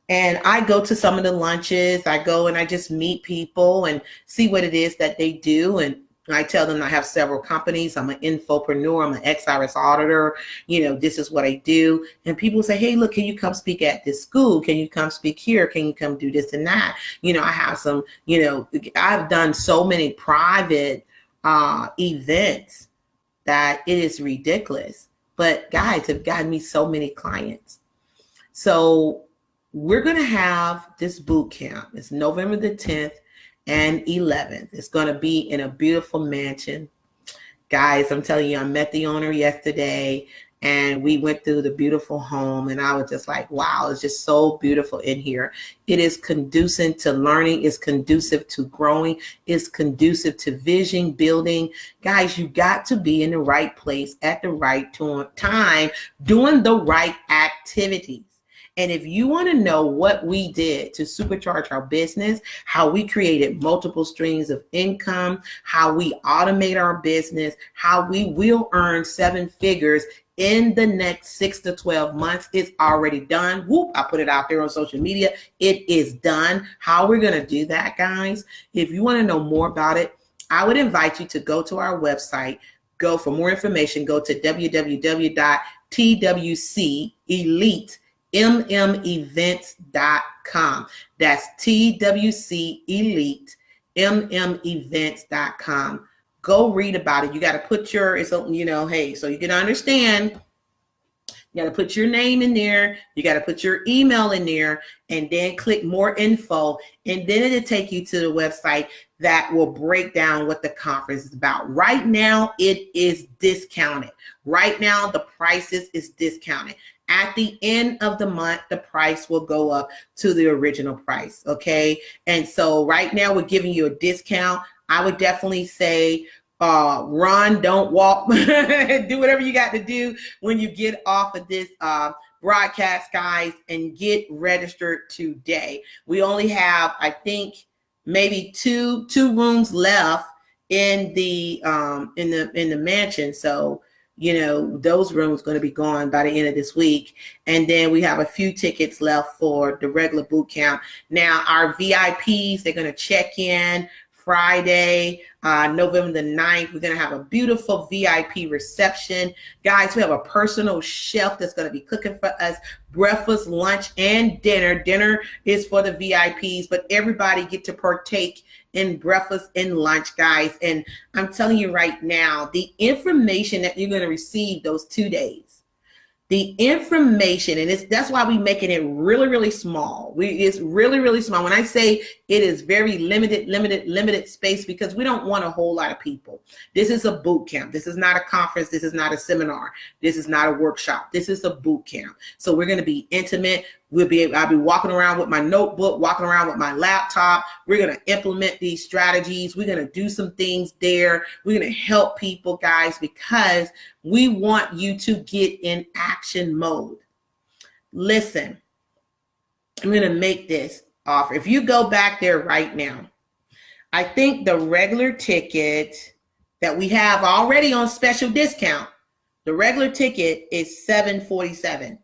And I go to some of the lunches. I go and I just meet people and see what it is that they do. And I tell them I have several companies. I'm an infopreneur. I'm an ex-IRS auditor. You know, this is what I do. And people say, hey, look, can you come speak at this school? Can you come speak here? Can you come do this and that? You know, I have some, you know, I've done so many private events that it is ridiculous. But guys have gotten me so many clients. So we're going to have this boot camp. It's November the 10th and 11th. It's going to be in a beautiful mansion. Guys, I'm telling you, I met the owner yesterday and we went through the beautiful home and I was just like, wow, it's just so beautiful in here. It is conducive to learning. It's conducive to growing. It's conducive to vision building. Guys, you got to be in the right place at the right time, doing the right activities. And if you want to know what we did to supercharge our business, how we created multiple streams of income, how we automate our business, how we will earn 7 figures in the next 6 to 12 months, it's already done. Whoop, I put it out there on social media. It is done. How we're going to do that, guys, if you want to know more about it, I would invite you to go to our website. Go for more information. Go to www.twcelite.com. That's twcelite.com. Go read about it. You got to put your, hey, so you can understand, you got to put your name in there. You got to put your email in there and then click more info. And then it'll take you to the website that will break down what the conference is about. Right now, it is discounted. Right now, the prices is discounted. At the end of the month, the price will go up to the original price, okay? And so right now, we're giving you a discount. I would definitely say run, don't walk. Do whatever you got to do when you get off of this broadcast, guys, and get registered today. We only have, I think, maybe two rooms left in the mansion. So, you know, those rooms going to be gone by the end of this week. And then we have a few tickets left for the regular boot camp. Now, our VIPs, they're going to check in Friday, November the 9th. We're going to have a beautiful VIP reception. Guys, we have a personal chef that's going to be cooking for us breakfast, lunch, and dinner. Dinner is for the VIPs, but everybody get to partake in breakfast and lunch, guys. And I'm telling you right now, the information that you're going to receive those 2 days, the information, and that's why we're making it really, really small. It's really, really small. When I say it is very limited space, because we don't want a whole lot of people. This is a boot camp. This is not a conference. This is not a seminar. This is not a workshop. This is a boot camp. So we're going to be intimate. I'll be walking around with my notebook, walking around with my laptop. We're going to implement these strategies. We're going to do some things there. We're going to help people, guys, because we want you to get in action mode. Listen, I'm going to make this offer. If you go back there right now, I think the regular ticket that we have already on special discount, the regular ticket is $747.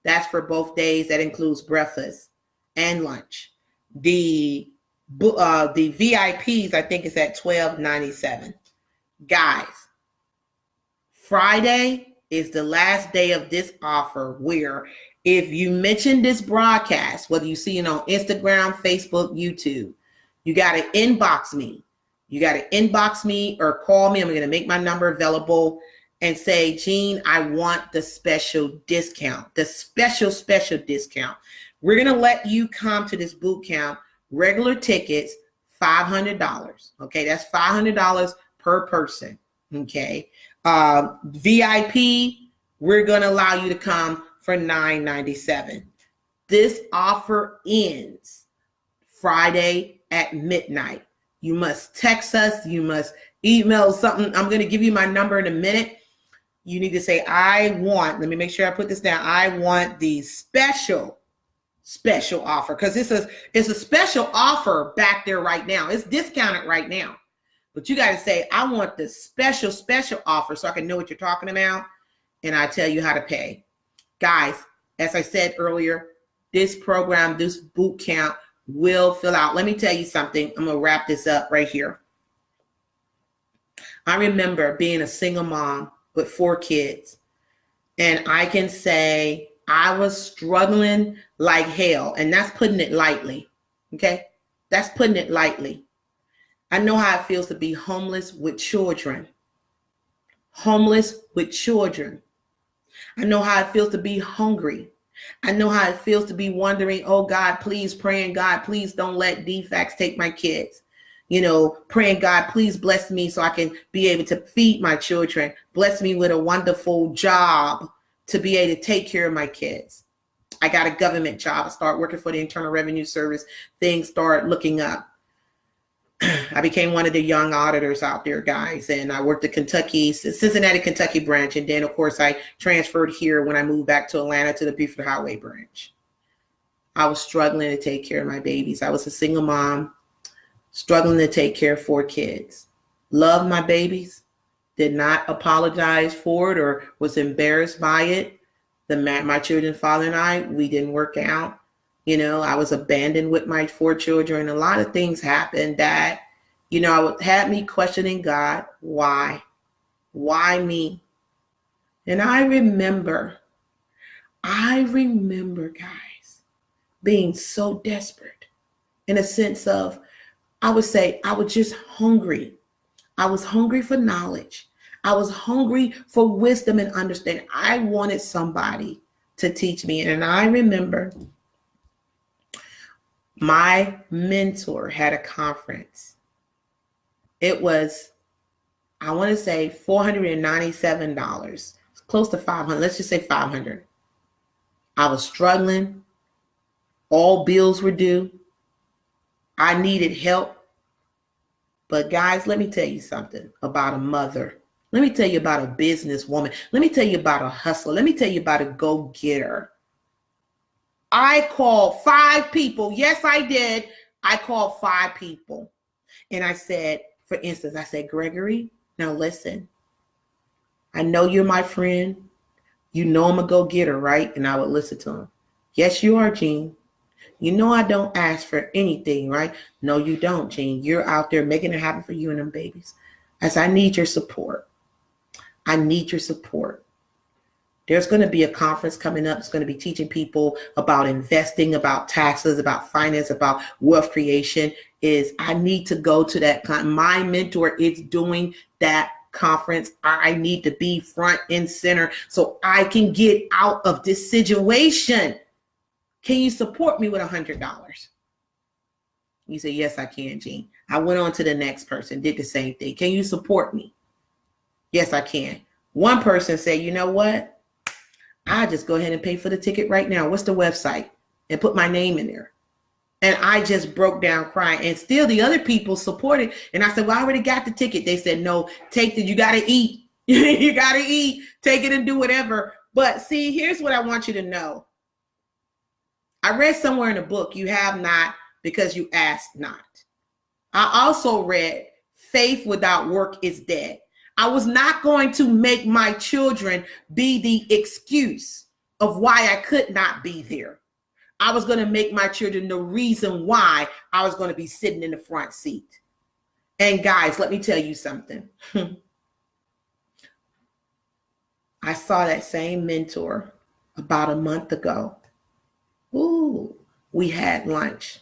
That's for both days. That includes breakfast and lunch. The VIPs, I think, is at $1297. Guys, Friday is the last day of this offer, where if you mention this broadcast, whether you see it on Instagram, Facebook, YouTube, you got to inbox me. You got to inbox me or call me. I'm going to make my number available and say, Jean, I want the special discount, the special discount. We're going to let you come to this boot camp. Regular tickets, $500. Okay, that's $500 per person. Okay. VIP, we're going to allow you to come for $9.97. This offer ends Friday at midnight. You must text us. You must email something. I'm going to give you my number in a minute. You need to say, I want, let me make sure I put this down. I want the special offer, because it's a special offer back there right now. It's discounted right now. But you got to say, I want the special offer so I can know what you're talking about, and I tell you how to pay. Guys, as I said earlier, this program, this boot camp will fill out. Let me tell you something. I'm going to wrap this up right here. I remember being a single mom with 4 kids, and I can say I was struggling like hell, and that's putting it lightly. Okay? That's putting it lightly. I know how it feels to be homeless with children. Homeless with children. I know how it feels to be hungry. I know how it feels to be wondering, oh God, please, praying, God, please don't let defects take my kids. You know, praying, God, please bless me so I can be able to feed my children. Bless me with a wonderful job to be able to take care of my kids. I got a government job. I started working for the Internal Revenue Service. Things started looking up. I became one of the young auditors out there, guys, and I worked at Cincinnati, Kentucky branch. And then, of course, I transferred here when I moved back to Atlanta to the Beaufort Highway branch. I was struggling to take care of my babies. I was a single mom, struggling to take care of 4 kids. Loved my babies, did not apologize for it or was embarrassed by it. My children's father and I, we didn't work out. You know, I was abandoned with my 4 children. A lot of things happened that, you know, had me questioning God. Why? Why me? And I remember, guys, being so desperate in a sense of, I would say I was just hungry. I was hungry for knowledge. I was hungry for wisdom and understanding. I wanted somebody to teach me. And I remember my mentor had a conference. It was, I want to say $497, close to $500. Let's just say $500. I was struggling. All bills were due. I needed help. But guys, let me tell you something about a mother. Let me tell you about a businesswoman. Let me tell you about a hustler. Let me tell you about a go-getter. I called 5 people. Yes, I did. I called 5 people. And I said, for instance, I said, Gregory, now listen. I know you're my friend. You know I'm a go-getter, right? And I would listen to him. Yes, you are, Jean. You know I don't ask for anything, right? No, you don't, Jean. You're out there making it happen for you and them babies. I said, I need your support. I need your support. There's going to be a conference coming up. It's going to be teaching people about investing, about taxes, about finance, about wealth creation. I need to go to that. My mentor is doing that conference. I need to be front and center so I can get out of this situation. Can you support me with $100? You say, yes, I can, Jean. I went on to the next person, did the same thing. Can you support me? Yes, I can. One person said, you know what? I just go ahead and pay for the ticket right now. What's the website? And put my name in there. And I just broke down crying. And still the other people supported. And I said, well, I already got the ticket. They said, no, you got to eat. You got to eat. Take it and do whatever. But see, here's what I want you to know. I read somewhere in a book, you have not because you ask not. I also read, faith without work is dead. I was not going to make my children be the excuse of why I could not be there. I was going to make my children the reason why I was going to be sitting in the front seat. And guys, let me tell you something. I saw that same mentor about a month ago. Ooh, we had lunch.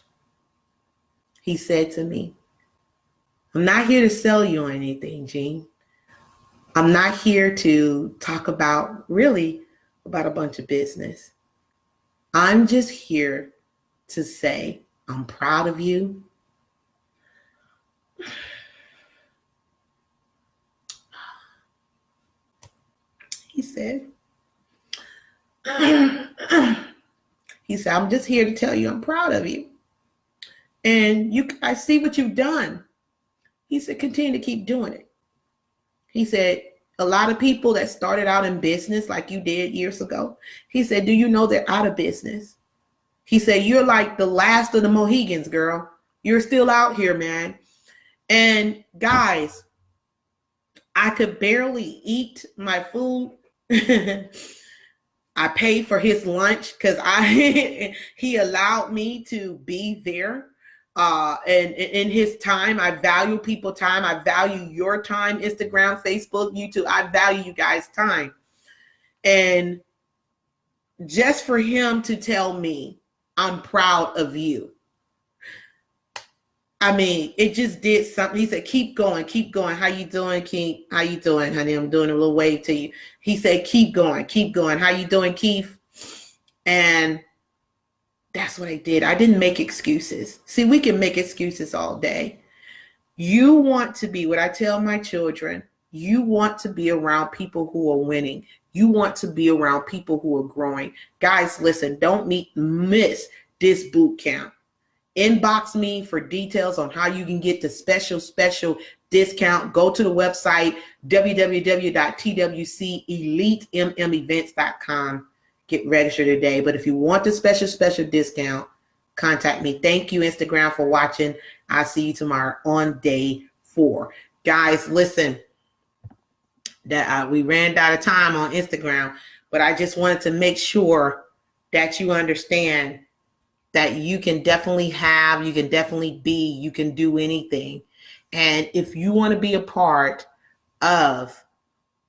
He said to me, I'm not here to sell you on anything, Jean. I'm not here to talk about a bunch of business. I'm just here to say I'm proud of you. He said, He said, I'm just here to tell you I'm proud of you. And I see what you've done. He said, continue to keep doing it. He said, a lot of people that started out in business like you did years ago, he said, do you know they're out of business? He said, you're like the last of the Mohegans, girl. You're still out here, man. And guys, I could barely eat my food. I paid for his lunch because he allowed me to be there. And in his time, I value people time. I value your time, Instagram, Facebook, YouTube. I value you guys' time. And just for him to tell me, I'm proud of you. I mean, it just did something. He said, keep going, keep going. How you doing, Keith? How you doing, honey? I'm doing a little wave to you. He said, keep going, keep going. How you doing, Keith? And that's what I did. I didn't make excuses. See, we can make excuses all day. You want to be, what I tell my children, you want to be around people who are winning. You want to be around people who are growing. Guys, listen, don't miss this boot camp. Inbox me for details on how you can get the special discount. Go to the website, www.twceliteMMevents.com. Get registered today. But if you want the special discount, contact me. Thank you, Instagram, for watching. I'll see you tomorrow on day 4. Guys, listen, that we ran out of time on Instagram, but I just wanted to make sure that you understand that you can definitely have, you can definitely be, you can do anything. And if you want to be a part of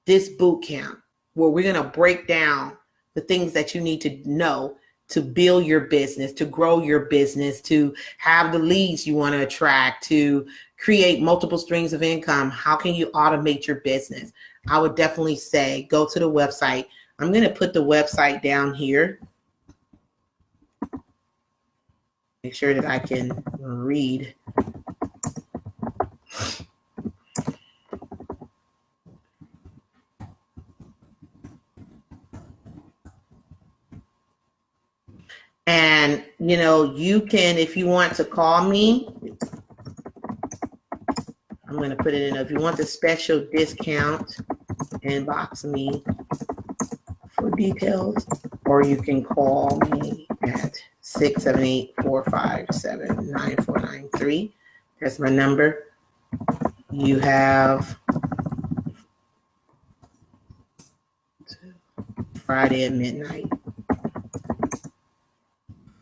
this boot camp, where we're going to break down the things that you need to know to build your business, to grow your business, to have the leads you want to attract, to create multiple streams of income, how can you automate your business? I would definitely say go to the website. I'm going to put the website down here. Make sure that I can read. And, you know, you can, if you want to call me, I'm going to put it in. If you want the special discount, inbox me for details, or you can call me at 678-457-9493. That's my number. You have Friday at midnight.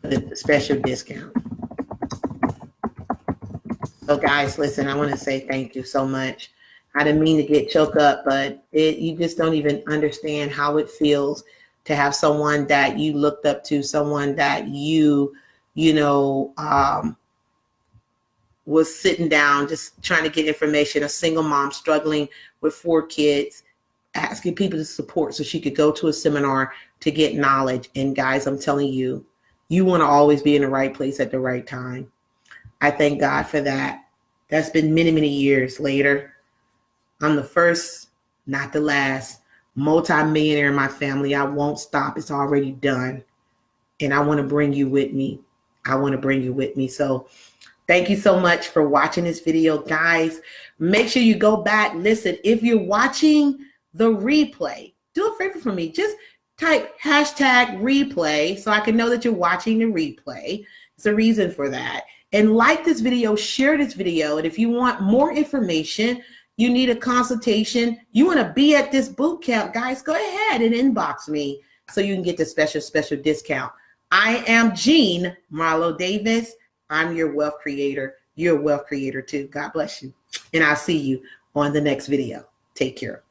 The special discount. So guys, listen, I want to say thank you so much. I didn't mean to get choked up, but you just don't even understand how it feels to have someone that you looked up to, someone that you was sitting down just trying to get information, a single mom struggling with 4 kids, asking people to support so she could go to a seminar to get knowledge. And guys, I'm telling you, you want to always be in the right place at the right time. I thank God for that. That's been many, many years later. I'm the first, not the last, multi-millionaire in my family. I won't stop. It's already done. And I want to bring you with me. I want to bring you with me. So thank you so much for watching this video, guys. Make sure you go back. Listen, if you're watching the replay, do a favor for me. Just type #replay so I can know that you're watching the replay. It's a reason for that. And like this video, share this video. And if you want more information, you need a consultation, you want to be at this boot camp, guys, go ahead and inbox me so you can get the special discount. I am Jean Marlo Davis. I'm your wealth creator. You're a wealth creator too. God bless you. And I'll see you on the next video. Take care.